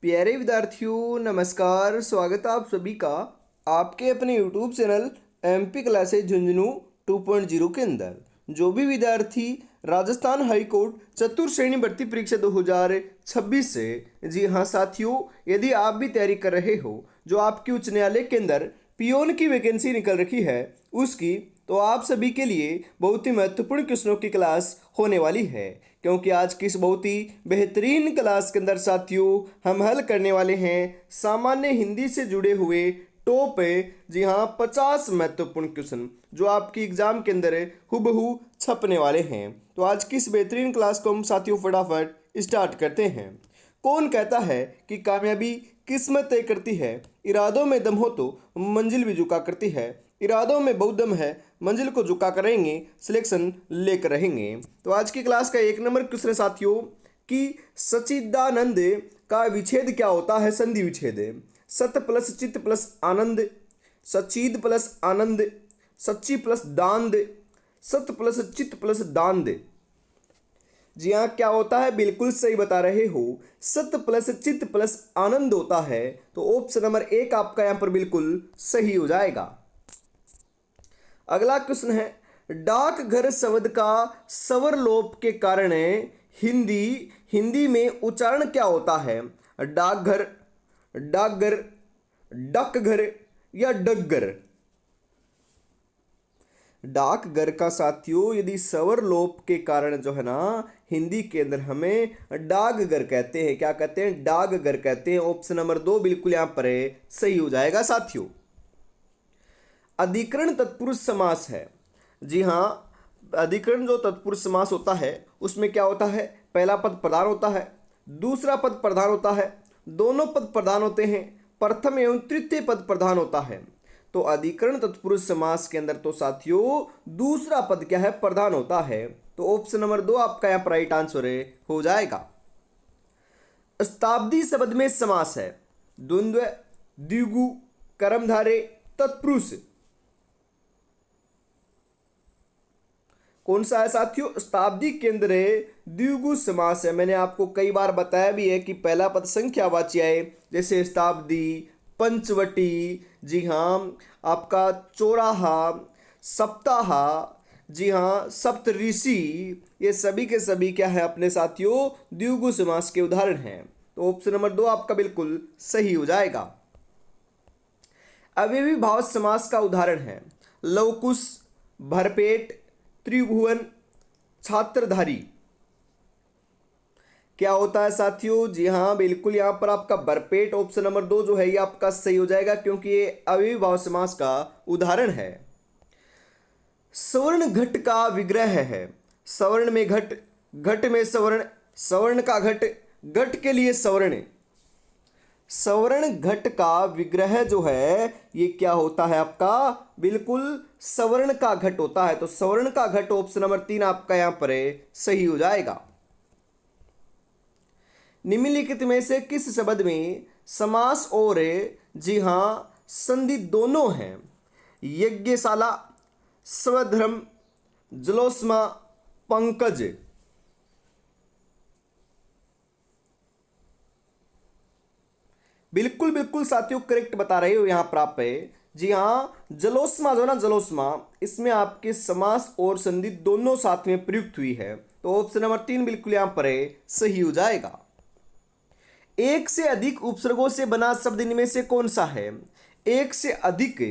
प्यारे विद्यार्थियों नमस्कार। स्वागत है आप सभी का आपके अपने YouTube channel MP classes Jhunjhunu 2.0 के अंदर। जो भी विद्यार्थी राजस्थान हाई कोर्ट चतुर्थ श्रेणी भर्ती परीक्षा 2026 से, जी हाँ साथियों, यदि आप भी तैयारी कर रहे हो जो आपकी उच्च न्यायालय के अंदर पियोन की वैकेंसी निकल रखी है उसकी, तो आप सभी के लिए बहुत ही महत्वपूर्ण क्वेश्चनों की क्लास होने वाली है। क्योंकि आज की इस बहुत ही बेहतरीन क्लास के अंदर साथियों हम हल करने वाले हैं सामान्य हिंदी से जुड़े हुए टॉप जी हाँ 50 महत्वपूर्ण क्वेश्चन जो आपकी एग्जाम के अंदर हुबहू छपने वाले हैं। तो आज की इस बेहतरीन क्लास को हम साथियों फटाफट स्टार्ट करते हैं। कौन कहता है कि कामयाबी किस्मत तय करती है, इरादों में दम हो तो मंजिल भी झुका करती है, इरादों में बहुत दम है मंजिल को झुका कर रहेंगे, सिलेक्शन लेकर रहेंगे। तो आज की क्लास का 1 नंबर क्वेश्चन है साथियों कि सच्चिदानंद का विच्छेद क्या होता है? संधि विच्छेद। सत प्लस चित प्लस आनंद, सच्चिद प्लस आनंद, सच्ची प्लस दांद, सत प्लस चित प्लस दांद। जी हाँ, क्या होता है? बिल्कुल सही बता रहे हो, सत प्लस चित प्लस आनंद होता है। तो ऑप्शन नंबर 1 आपका यहाँ पर बिल्कुल सही हो जाएगा। अगला क्वेश्चन है, डाकघर शब्द का स्वर लोप के कारण हिंदी में उच्चारण क्या होता है? डाकघर, डाकघर, डाकघर या डकघर? डाकघर का साथियों यदि स्वर लोप के कारण जो है ना हिंदी के अंदर हमें डाकघर कहते हैं। क्या कहते हैं? डाकघर कहते हैं। ऑप्शन नंबर 2 बिल्कुल यहाँ पर सही हो जाएगा साथियों। अधिकरण तत्पुरुष समास है। जी हाँ, अधिकरण जो तत्पुरुष समास होता है उसमें क्या होता है? पहला पद प्रधान होता है, दूसरा पद प्रधान होता है, दोनों पद प्रधान होते हैं, प्रथम एवं तृतीय पद प्रधान होता है। तो अधिकरण तत्पुरुष समास के अंदर तो साथियों दूसरा पद क्या है? प्रधान होता है। तो ऑप्शन नंबर 2 आपका यहाँ पर राइट आंसर हो जाएगा। शताब्दी शब्द में समास है द्वंद्व, द्विगु, कर्मधारय, तत्पुरुष। कौन सा है साथियों? शताब्दी के अंदर द्विगु समास है। मैंने आपको कई बार बताया भी है कि पहला पद संख्यावाची आए, जैसे शताब्दी, पंचवटी, जी हाँ आपका चौराहा, सप्ताह, जी हाँ सप्तऋषि, ये सभी के सभी क्या है अपने साथियों द्विगु समास के उदाहरण हैं। तो ऑप्शन नंबर 2 आपका बिल्कुल सही हो जाएगा। अव्ययी भाव समास का उदाहरण है लवकुश, भरपेट, त्रिभुवन, छात्रधारी। क्या होता है साथियों? जी हाँ बिल्कुल यहाँ पर आपका भरपेट ऑप्शन नंबर 2 जो है ये आपका सही हो जाएगा क्योंकि ये अव्ययी भाव समास का उदाहरण है। सवर्ण घट का विग्रह है। सवर्ण में घट, घट में सवर्ण, सवर्ण का घट, घट के लिए सवर्ण। सवर्ण घट का विग्रह जो है ये क्या होता है आपका? बिल्कुल सवर्ण का घट होता है। तो सवर्ण का घट ऑप्शन नंबर 3 आपका यहां पर सही हो जाएगा। निम्नलिखित में से किस शब्द में समास और जी हां संधि दोनों हैं? यज्ञशाला, स्वधर्म, जलोष्मा, पंकज। बिल्कुल बिल्कुल साथियों करेक्ट बता रहे हो यहाँ पर आप। जी हाँ, जलोष्मा जो ना जलोष्मा, इसमें आपके समास और संधि दोनों साथ में प्रयुक्त हुई है। तो ऑप्शन नंबर 3 बिल्कुल यहाँ पर सही हो जाएगा। एक से अधिक उपसर्गों से बना शब्द इनमें से कौन सा है? एक से अधिक,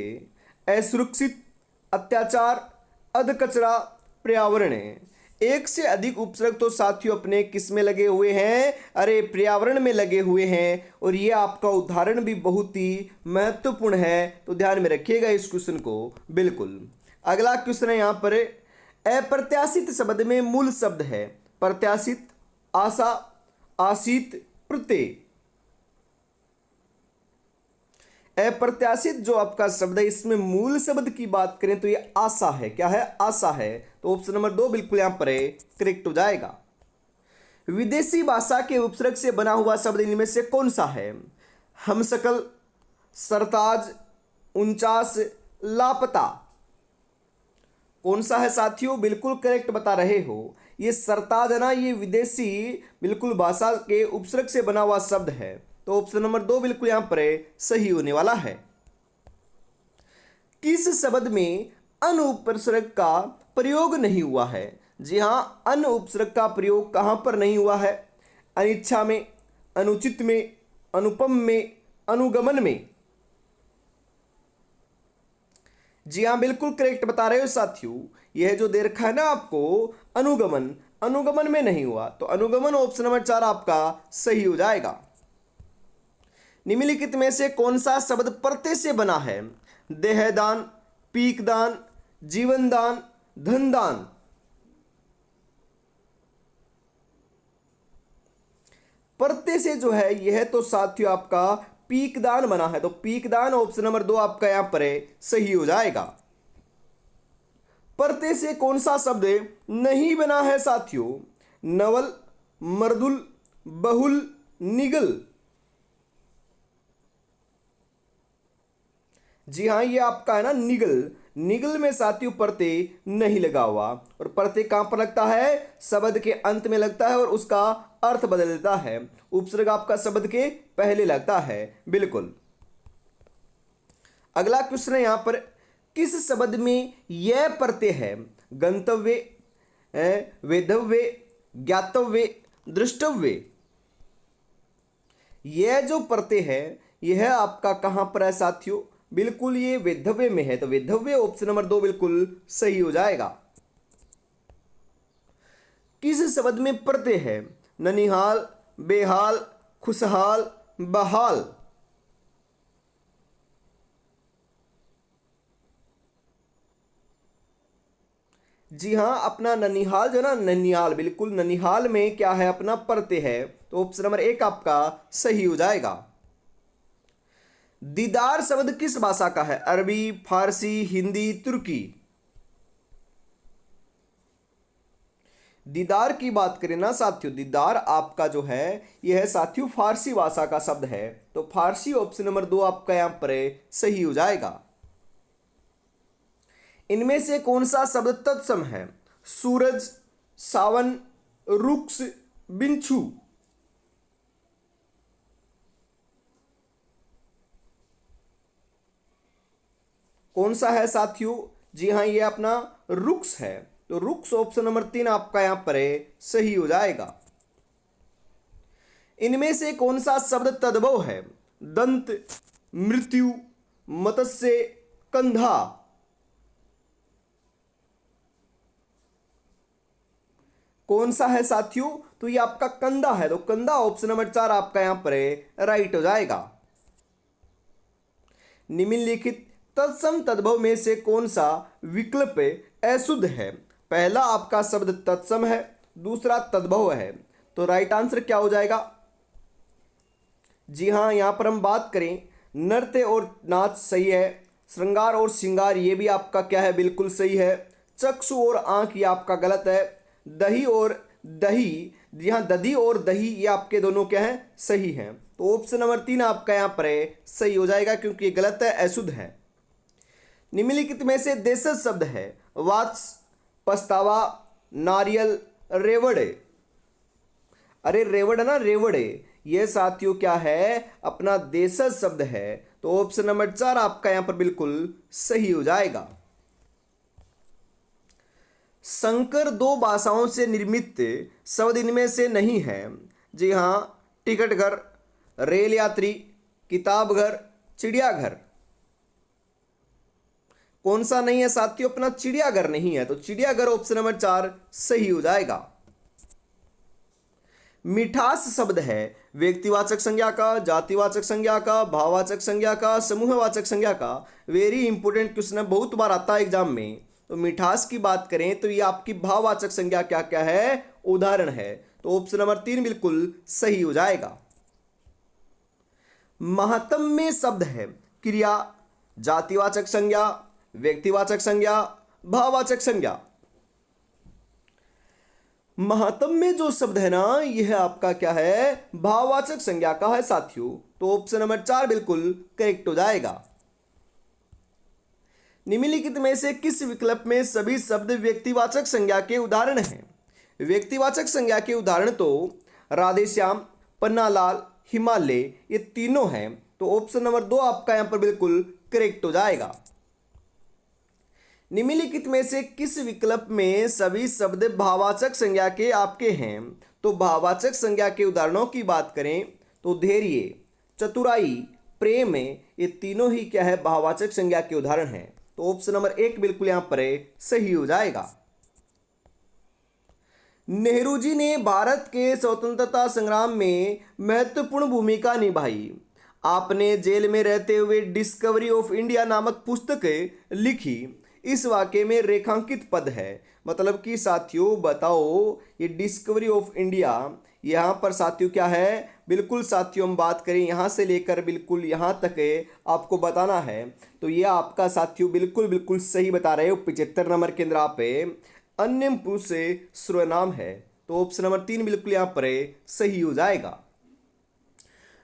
असुरक्षित, अत्याचार, अधकचरा, पर्यावरण। एक से अधिक उपसर्ग तो साथियों अपने किस में लगे हुए हैं? अरे पर्यावरण में लगे हुए हैं। और ये आपका उदाहरण भी बहुत ही महत्वपूर्ण है, तो ध्यान में रखिएगा इस क्वेश्चन को बिल्कुल। अगला क्वेश्चन है यहाँ पर, अप्रत्याशित शब्द में मूल शब्द है प्रत्याशित, आशा, आशित, प्रत्यय। अप्रत्याशित जो आपका शब्द है इसमें मूल शब्द की बात करें तो ये आशा है। क्या है? आशा है। तो ऑप्शन नंबर 2 बिल्कुल यहां पर करेक्ट हो जाएगा। विदेशी भाषा के उपसर्ग से बना हुआ शब्द इनमें से कौन सा है? हमशक्ल, सरताज, 49, लापता। कौन सा है साथियों? बिल्कुल करेक्ट बता रहे हो, ये सरताज है ना, ये विदेशी बिल्कुल भाषा के उपसर्ग से बना हुआ शब्द है। तो ऑप्शन नंबर 2 बिल्कुल यहाँ पर सही होने वाला है। किस शब्द में अन उपसर्ग का प्रयोग नहीं हुआ है? जी हाँ, अन उपसर्ग का प्रयोग कहाँ पर नहीं हुआ है? अनिच्छा में, अनुचित में, अनुपम में, अनुगमन में। जी हाँ, बिल्कुल करेक्ट बता रहे हो साथियों। यह जो दे रखा है ना आपको अनुगमन, अनुगमन में नहीं हुआ, तो अनुगमन ऑप्शन नंबर 4 आपका सही हो जाएगा। निम्नलिखित में से कौन सा शब्द प्रत्यय से बना है? देहदान, पीकदान, जीवनदान, धनदान। प्रत्यय से जो है यह तो साथियों आपका पीकदान बना है, तो पीकदान ऑप्शन नंबर 2 आपका यहां पर सही हो जाएगा। प्रत्यय से कौन सा शब्द नहीं बना है साथियों? नवल, मर्दुल, बहुल, निगल। जी हाँ, ये आपका है ना निगल। निगल में साथियों प्रत्यय नहीं लगा हुआ, और प्रत्यय कहां पर लगता है? शब्द के अंत में लगता है और उसका अर्थ बदल देता है। उपसर्ग आपका शब्द के पहले लगता है। बिल्कुल। अगला क्वेश्चन है यहां पर, किस शब्द में यह प्रत्यय है? गंतव्य, वेधव्य, ज्ञातव्य, दृष्टव्य। यह जो प्रत्यय है यह आपका कहां पर है साथियों? बिल्कुल ये वेधव्य में है, तो वेधव्य ऑप्शन नंबर 2 बिल्कुल सही हो जाएगा। किस शब्द में प्रत्यय है? ननिहाल, बेहाल, खुशहाल, बहाल। जी हाँ, अपना ननिहाल जो ना, ननिहाल, बिल्कुल ननिहाल में क्या है? अपना प्रत्यय है, तो ऑप्शन नंबर 1 आपका सही हो जाएगा। दीदार शब्द किस भाषा का है? अरबी, फारसी, हिंदी, तुर्की। दीदार की बात करें ना साथियों, दीदार आपका जो है यह है साथियों फारसी भाषा का शब्द है, तो फारसी ऑप्शन नंबर 2 आपका यहां पर सही हो जाएगा। इनमें से कौन सा शब्द तत्सम है? सूरज, सावन, रुक्ष, बिच्छू। कौन सा है साथियों? जी हाँ, ये अपना रुक्ष है, तो रुक्ष ऑप्शन नंबर 3 आपका यहां पर सही हो जाएगा। इनमें से कौन सा शब्द तद्भव है? दंत, मृत्यु, मत्स्य, कंधा। कौन सा है साथियों? तो ये आपका कंधा है, तो कंधा ऑप्शन नंबर 4 आपका यहां पर राइट हो जाएगा। निम्नलिखित तत्सम तद्भव में से कौन सा विकल्प अशुद्ध है? पहला आपका शब्द तत्सम है, दूसरा तद्भव है, तो राइट आंसर क्या हो जाएगा? जी हाँ, यहां पर हम बात करें नृत्य और नाच सही है, श्रृंगार और श्रृंगार ये भी आपका क्या है? बिल्कुल सही है। चक्षु और आंख ये आपका गलत है। दही और दही, जी हाँ, दधी और दही ये आपके दोनों क्या है? सही हैं, तो ऑप्शन नंबर 3 आपका यहां पर सही हो जाएगा क्योंकि ये गलत है, अशुद्ध है। निम्नलिखित में से देशज शब्द है? वात्स, पछतावा, नारियल, रेवड़े। अरे रेवड़ है ना, रेवड़े, ये साथियों क्या है? अपना देशज शब्द है, तो ऑप्शन नंबर 4 आपका यहां पर बिल्कुल सही हो जाएगा। संकर दो भाषाओं से निर्मित शब्द इनमें से नहीं है? जी हाँ, टिकट घर, रेल यात्री, किताब घर, चिड़ियाघर। कौन सा नहीं है साथियों? अपना चिड़ियाघर नहीं है, तो चिड़ियाघर ऑप्शन नंबर 4 सही हो जाएगा। मिठास शब्द है व्यक्तिवाचक संज्ञा का, जातिवाचक संज्ञा का, भाववाचक संज्ञा का, समूहवाचक संज्ञा का? वेरी इंपॉर्टेंट क्वेश्चन है, बहुत बार आता है एग्जाम में। तो मिठास की बात करें तो ये आपकी भाववाचक संज्ञा क्या क्या है? उदाहरण है, तो ऑप्शन नंबर 3 बिल्कुल सही हो जाएगा। महात्म्य शब्द है क्रिया, जातिवाचक संज्ञा, व्यक्तिवाचक संज्ञा, भाववाचक संज्ञा? महात्म्य जो शब्द है ना यह आपका क्या है? भाववाचक संज्ञा का है साथियों, तो ऑप्शन नंबर 4 बिल्कुल करेक्ट हो जाएगा। निम्नलिखित में से किस विकल्प में सभी शब्द व्यक्तिवाचक संज्ञा के उदाहरण हैं? व्यक्तिवाचक संज्ञा के उदाहरण तो राधेश्याम, पन्नालाल, हिमालय, ये तीनों हैं। तो ऑप्शन नंबर 2 आपका यहाँ पर बिल्कुल करेक्ट हो जाएगा। निम्नलिखित में से किस विकल्प में सभी शब्द भाववाचक संज्ञा के आपके हैं? तो भाववाचक संज्ञा के उदाहरणों की बात करें तो धैर्य, चतुराई, प्रेम, ये तीनों ही क्या है, भाववाचक संज्ञा के उदाहरण हैं। तो ऑप्शन नंबर 1 बिल्कुल यहाँ पर सही हो जाएगा। नेहरू जी ने भारत के स्वतंत्रता संग्राम में महत्वपूर्ण भूमिका निभाई। आपने जेल में रहते हुए डिस्कवरी ऑफ इंडिया नामक पुस्तक लिखी। इस वाक्य में रेखांकित पद है, मतलब कि साथियों बताओ ये डिस्कवरी ऑफ इंडिया यहाँ पर साथियों क्या है, बिल्कुल साथियों हम बात करें यहाँ से लेकर बिल्कुल यहाँ तक आपको बताना है। तो ये आपका साथियों बिल्कुल बिल्कुल सही बता रहे हो। 75 नंबर के अंदर आप अन्य पुरुष से सर्वनाम है। तो ऑप्शन नंबर 3 बिल्कुल यहाँ पर सही हो जाएगा।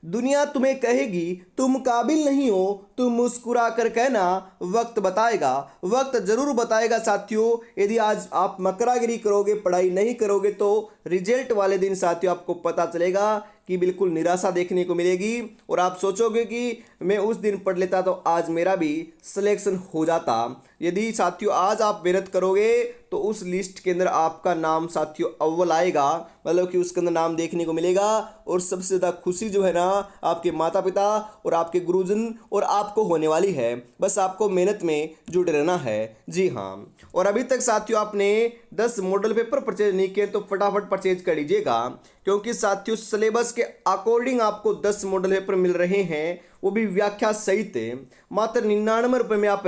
दुनिया तुम्हें कहेगी तुम काबिल नहीं हो, तुम मुस्कुरा कर कहना वक्त बताएगा। वक्त जरूर बताएगा साथियों। यदि आज आप मकरागिरी करोगे, पढ़ाई नहीं करोगे, तो रिजल्ट वाले दिन साथियों आपको पता चलेगा कि बिल्कुल निराशा देखने को मिलेगी और आप सोचोगे कि मैं उस दिन पढ़ लेता तो आज मेरा भी सिलेक्शन हो जाता। यदि साथियों आज आप मेहनत करोगे तो उस लिस्ट के अंदर आपका नाम साथियों अव्वल आएगा, मतलब कि उसके अंदर नाम देखने को मिलेगा। और सबसे ज़्यादा खुशी जो है ना आपके माता पिता और आपके गुरुजन और आपको होने वाली है। बस आपको मेहनत में जुटे रहना है। जी हाँ, और अभी तक साथियों आपने 10 मॉडल पेपर परचेज नहीं किए तो फटाफट परचेज कर लीजिएगा, क्योंकि साथियों सिलेबस के अकॉर्डिंग आपको 10 मॉडल पेपर मिल रहे हैं, वो भी व्याख्या सहित मात्र 99 रुपये में आप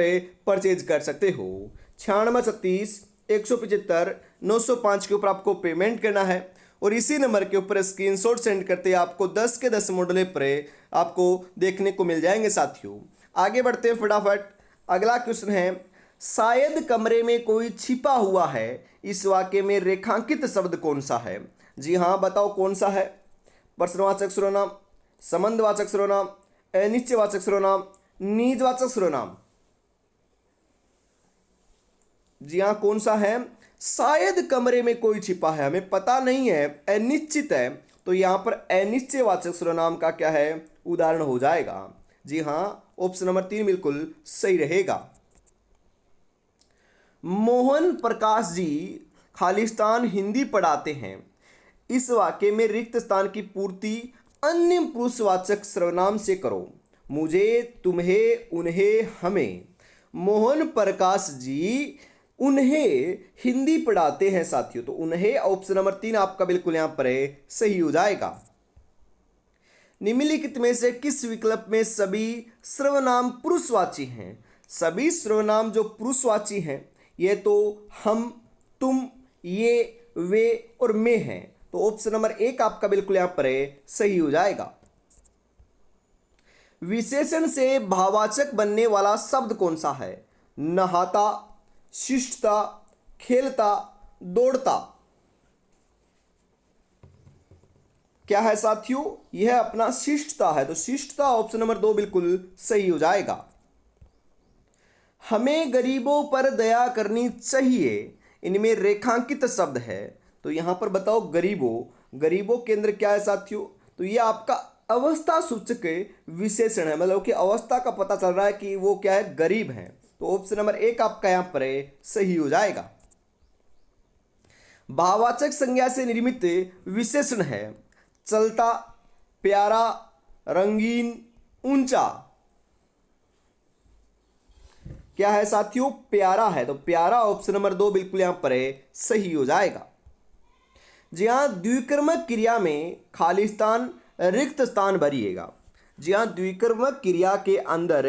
परचेज कर सकते हो। 9636 175 905 के ऊपर आपको पेमेंट करना है और इसी नंबर के ऊपर स्क्रीनशॉट सेंड करते आपको 10 के 10 मॉडल पेपर आपको देखने को मिल जाएंगे साथियों। आगे बढ़ते हैं फटाफट। अगला क्वेश्चन है, शायद कमरे में कोई छिपा हुआ है, इस वाक्य में रेखांकित शब्द कौन सा है? जी हाँ बताओ कौन सा है? प्रश्नवाचक सर्वनाम, संबंधवाचक सर्वनाम, अनिश्चयवाचक सर्वनाम, निजवाचक सर्वनाम। जी हाँ कौन सा है? शायद कमरे में कोई छिपा है, हमें पता नहीं है, अनिश्चित है, तो यहाँ पर अनिश्चयवाचक सर्वनाम का क्या है, उदाहरण हो जाएगा। जी हाँ ऑप्शन नंबर 3 बिल्कुल सही रहेगा। मोहन प्रकाश जी खालिस्तान हिंदी पढ़ाते हैं। इस वाक्य में रिक्त स्थान की पूर्ति अन्य पुरुषवाचक सर्वनाम से करो। मुझे, तुम्हें, उन्हें, हमें। मोहन प्रकाश जी उन्हें हिंदी पढ़ाते हैं साथियों, तो उन्हें ऑप्शन नंबर 3 आपका बिल्कुल यहाँ पर सही हो जाएगा। निम्नलिखित में से किस विकल्प में सभी सर्वनाम पुरुषवाची हैं? सभी सर्वनाम जो पुरुषवाची हैं ये तो हम, तुम, ये, वे और मैं हैं। तो ऑप्शन नंबर 1 आपका बिल्कुल यहाँ पर सही हो जाएगा। विशेषण से भाववाचक बनने वाला शब्द कौन सा है? नहाता, शिष्टता, खेलता, दौड़ता। क्या है साथियों? यह अपना शिष्टता है, तो शिष्टता ऑप्शन नंबर 2 बिल्कुल सही हो जाएगा। हमें गरीबों पर दया करनी चाहिए, इनमें रेखांकित शब्द है, तो यहां पर बताओ गरीबों, गरीबों के अंदर क्या है साथियों? तो यह आपका अवस्था सूचक विशेषण है, मतलब कि अवस्था का पता चल रहा है कि वो क्या है, गरीब है। तो ऑप्शन नंबर 1 आपका यहां पर सही हो जाएगा। भाववाचक संज्ञा से निर्मित विशेषण है चलता, प्यारा, रंगीन, ऊंचा। क्या है साथियों? प्यारा है, तो प्यारा ऑप्शन नंबर 2 बिल्कुल यहां पर सही हो जाएगा। जी हाँ, द्विकर्मक क्रिया में खालिस्तान रिक्त स्थान भरिएगा। जी हाँ, द्विकर्मक क्रिया के अंदर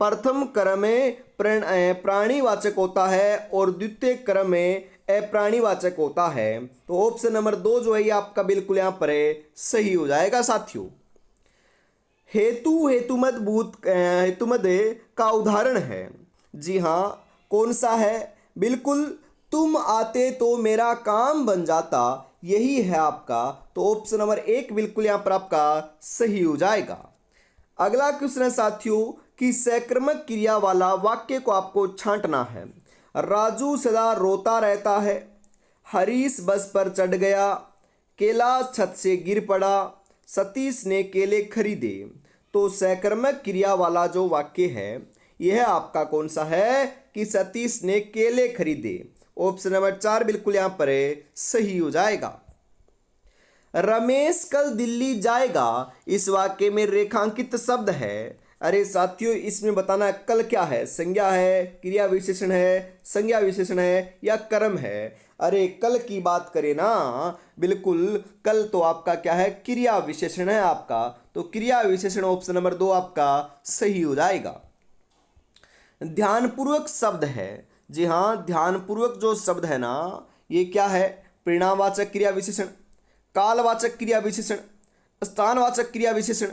प्रथम क्रम में प्राणीवाचक होता है और द्वितीय क्रम में अप्राणीवाचक होता है। तो ऑप्शन नंबर 2 जो है ये आपका बिल्कुल यहाँ पर सही हो जाएगा साथियों। हेतु हेतुमद भूत हेतुमद का उदाहरण है। जी हाँ कौन सा है? बिल्कुल तुम आते तो मेरा काम बन जाता, यही है आपका। तो ऑप्शन नंबर 1 बिल्कुल यहाँ पर आपका सही हो जाएगा। अगला क्वेश्चन है साथियों कि सकर्मक क्रिया वाला वाक्य को आपको छांटना है। राजू सदा रोता रहता है, हरीश बस पर चढ़ गया, कैलाश छत से गिर पड़ा, सतीश ने केले खरीदे। तो सकर्मक क्रिया वाला जो वाक्य है यह आपका कौन सा है कि सतीश ने केले खरीदे। ऑप्शन नंबर 4 बिल्कुल यहाँ पर सही हो जाएगा। रमेश कल दिल्ली जाएगा, इस वाक्य में रेखांकित शब्द है। अरे साथियों, इसमें बताना कल क्या है, संज्ञा है, क्रिया विशेषण है, संज्ञा विशेषण है या कर्म है। अरे कल की बात करें ना, बिल्कुल कल तो आपका क्या है, क्रिया विशेषण है आपका। तो क्रिया विशेषण ऑप्शन नंबर 2 आपका सही हो जाएगा। ध्यानपूर्वक शब्द है। जी हाँ, ध्यानपूर्वक जो शब्द है ना, ये क्या है, परिणामवाचक क्रिया विशेषण, कालवाचक क्रिया विशेषण, स्थानवाचक क्रिया विशेषण,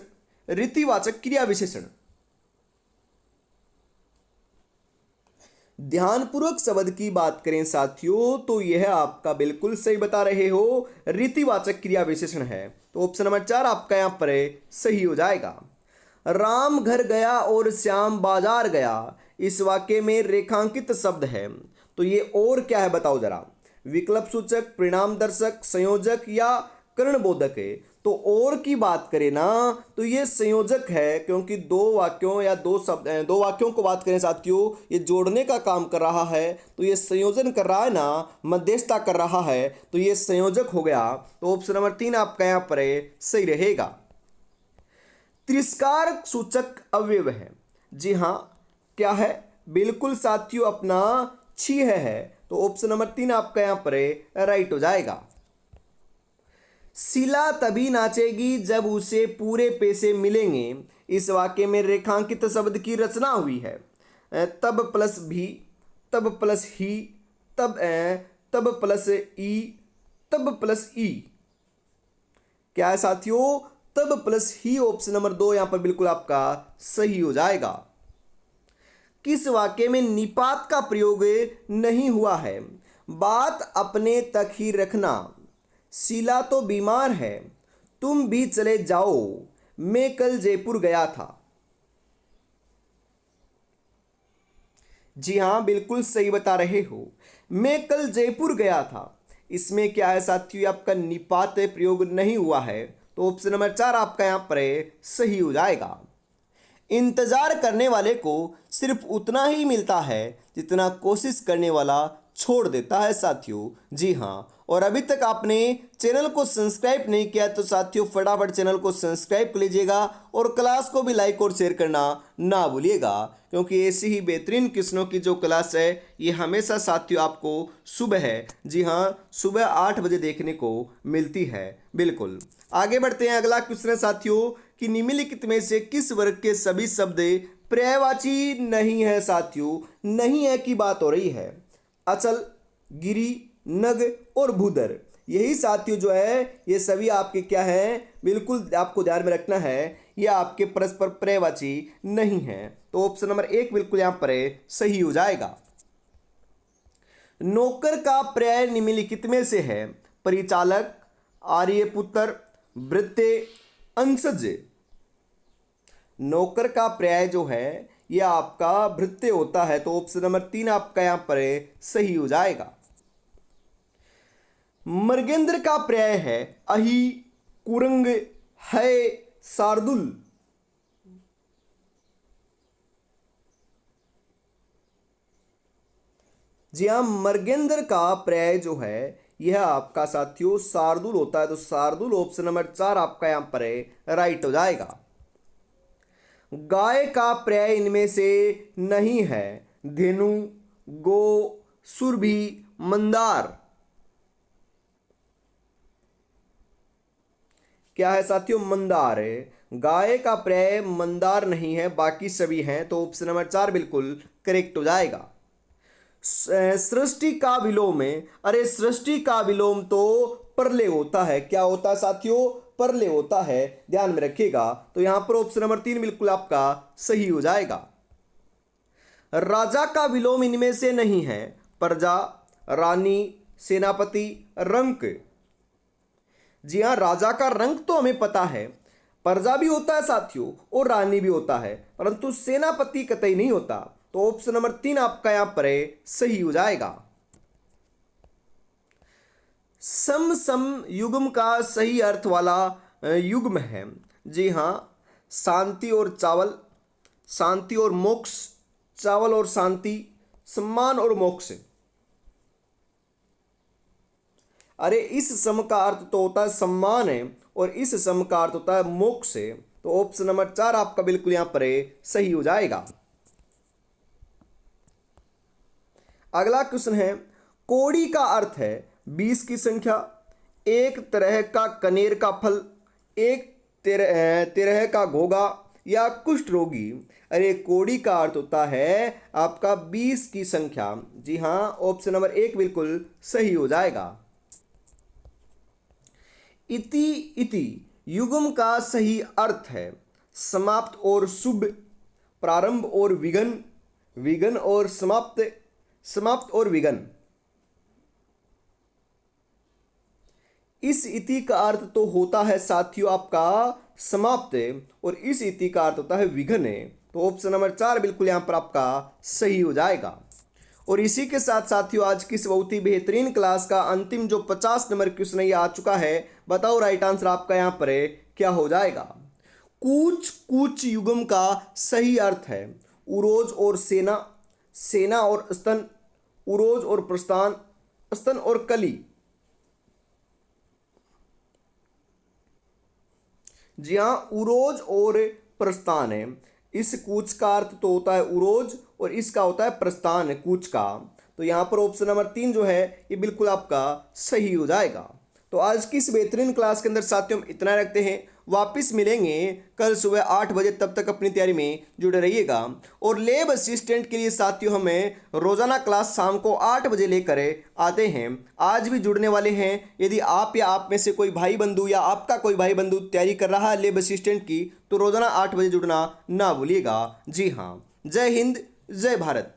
रीतिवाचक क्रिया विशेषण। ध्यानपूर्वक शब्द की बात करें साथियों तो यह आपका बिल्कुल सही बता रहे हो, रीतिवाचक क्रिया विशेषण है। तो ऑप्शन नंबर 4 आपका यहाँ पर सही हो जाएगा। राम घर गया और श्याम बाजार गया, इस वाक्य में रेखांकित शब्द है। तो ये और क्या है बताओ जरा, विकल्प सूचक, परिणाम दर्शक, संयोजक या कर्णबोधक है। तो और की बात करें ना तो ये संयोजक है, क्योंकि दो वाक्यों या दो वाक्यों को बात करें साथियों, ये जोड़ने का काम कर रहा है। तो ये संयोजन कर रहा है ना, मध्यस्थता कर रहा है, तो ये संयोजक हो गया। तो ऑप्शन नंबर 3 आपका यहाँ पर सही रहेगा। तिरस्कार सूचक अवयव है। जी हाँ, क्या है, बिल्कुल साथियों अपना छीह है। तो ऑप्शन नंबर 3 आपका यहाँ पर राइट हो जाएगा। शीला तभी नाचेगी जब उसे पूरे पैसे मिलेंगे, इस वाक्य में रेखांकित शब्द की रचना हुई है। तब प्लस भी, तब प्लस ही, तब प्लस ई, तब प्लस ई। क्या है साथियों, तब प्लस ही। ऑप्शन नंबर 2 यहां पर बिल्कुल आपका सही हो जाएगा। किस वाक्य में निपात का प्रयोग नहीं हुआ है। बात अपने तक ही रखना, शीला तो बीमार है, तुम भी चले जाओ, मैं कल जयपुर गया था। जी हाँ, बिल्कुल सही बता रहे हो, मैं कल जयपुर गया था। इसमें क्या है साथियों, आपका निपात प्रयोग नहीं हुआ है। तो ऑप्शन नंबर 4 आपका यहाँ पर सही हो जाएगा। इंतजार करने वाले को सिर्फ उतना ही मिलता है जितना कोशिश करने वाला छोड़ देता है साथियों। जी हाँ, और अभी तक आपने चैनल को सब्सक्राइब नहीं किया तो साथियों फटाफट चैनल को सब्सक्राइब कर लीजिएगा और क्लास को भी लाइक और शेयर करना ना भूलिएगा, क्योंकि ऐसी ही बेहतरीन क्वेश्चनों की जो क्लास है ये हमेशा साथियों आपको सुबह है, जी हाँ सुबह 8 बजे देखने को मिलती है। बिल्कुल आगे बढ़ते हैं। अगला क्वेश्चन है साथियों कि निम्नलिखित में से किस वर्ग के सभी शब्द पर्यायवाची नहीं है। साथियों नहीं है की बात हो रही है। अचल, गिरी, नग और भूधर, यही साथियों जो है ये सभी आपके क्या है, बिल्कुल आपको ध्यान में रखना है, ये आपके परस्पर पर्यायवाची नहीं है। तो ऑप्शन नंबर 1 बिल्कुल यहां पर सही हो जाएगा। नौकर का पर्याय निम्नलिखित में से है। परिचालक, आर्यपुत्र, भृत्य, अंशज। नौकर का पर्याय जो है यह आपका भृत्य होता है। तो ऑप्शन नंबर 3 आपका यहां पर सही हो जाएगा। मृगेंद्र का पर्याय है अहि, कुरंग, है, शार्दुल। जी हाँ, मृगेंद्र का पर्याय जो है यह आपका साथियों शार्दुल होता है। तो शार्दुल ऑप्शन नंबर 4 आपका यहां पर राइट हो जाएगा। गाय का पर्याय इनमें से नहीं है। धेनु, गो, सुरभि, मंदार। क्या है साथियों, मंदार है। गाय का पर्याय मंदार नहीं है, बाकी सभी हैं। तो ऑप्शन नंबर 4 बिल्कुल करेक्ट हो जाएगा। सृष्टि का विलोम है। अरे सृष्टि का विलोम तो प्रलय होता है। क्या होता है साथियों, प्रलय होता है, ध्यान में रखिएगा। तो यहां पर ऑप्शन नंबर 3 बिल्कुल आपका सही हो जाएगा। राजा का विलोम इनमें से नहीं है। प्रजा, रानी, सेनापति, रंक। जी हाँ, राजा का रंक तो हमें पता है, प्रजा भी होता है साथियों और रानी भी होता है, परंतु सेनापति कतई नहीं होता। तो ऑप्शन नंबर 3 आपका यहां पर सही हो जाएगा। सम सम युग्म का सही अर्थ वाला युग्म है। जी हाँ, शांति और चावल, शांति और मोक्ष, चावल और शांति, सम्मान और मोक्ष। अरे इस सम का अर्थ तो होता है सम्मान है और इस सम का अर्थ होता है मोक्ष है। तो ऑप्शन नंबर 4 आपका बिल्कुल यहां पर सही हो जाएगा। अगला क्वेश्चन है, कोड़ी का अर्थ है 20 की संख्या, एक तरह का कनेर का फल, एक तरह का घोगा या कुष्ठ रोगी। अरे कोड़ी का अर्थ होता है आपका 20 की संख्या। जी हाँ, ऑप्शन नंबर 1 बिल्कुल सही हो जाएगा। इति इति युग्म का सही अर्थ है समाप्त और शुभ, प्रारंभ और विघन, विघन और समाप्त, समाप्त और विघन। इस इति का अर्थ तो होता है साथियों आपका समाप्त और इस इति का अर्थ होता है विघन। तो ऑप्शन नंबर 4 बिल्कुल यहां पर आपका सही हो जाएगा। और इसी के साथ साथियों आज की इस बहुत ही बेहतरीन क्लास का अंतिम जो 50 नंबर क्वेश्चन ये आ चुका है। बताओ राइट आंसर आपका यहाँ पर क्या हो जाएगा। कूच कूच युग्म का सही अर्थ है उरोज और सेना, सेना और स्तन, उरोज और प्रस्थान, स्तन और कली। जी हाँ, उरोज और प्रस्थान है। इस कूच का अर्थ तो होता है उरोज और इसका होता है प्रस्थान कूच का। तो यहाँ पर ऑप्शन नंबर 3 जो है ये बिल्कुल आपका सही हो जाएगा। तो आज की इस बेहतरीन क्लास के अंदर साथियों हम इतना रखते हैं। वापस मिलेंगे कल सुबह 8 बजे, तब तक अपनी तैयारी में जुड़े रहिएगा। और लैब असिस्टेंट के लिए साथियों हमें रोजाना क्लास शाम को 8 बजे लेकर आते हैं। आज भी जुड़ने वाले हैं। यदि आप या आप में से कोई भाई बंधु या आपका कोई भाई बंधु तैयारी कर रहा है लैब असिस्टेंट की, तो रोजाना 8 बजे जुड़ना ना भूलिएगा। जी हाँ, जय हिंद, जय भारत।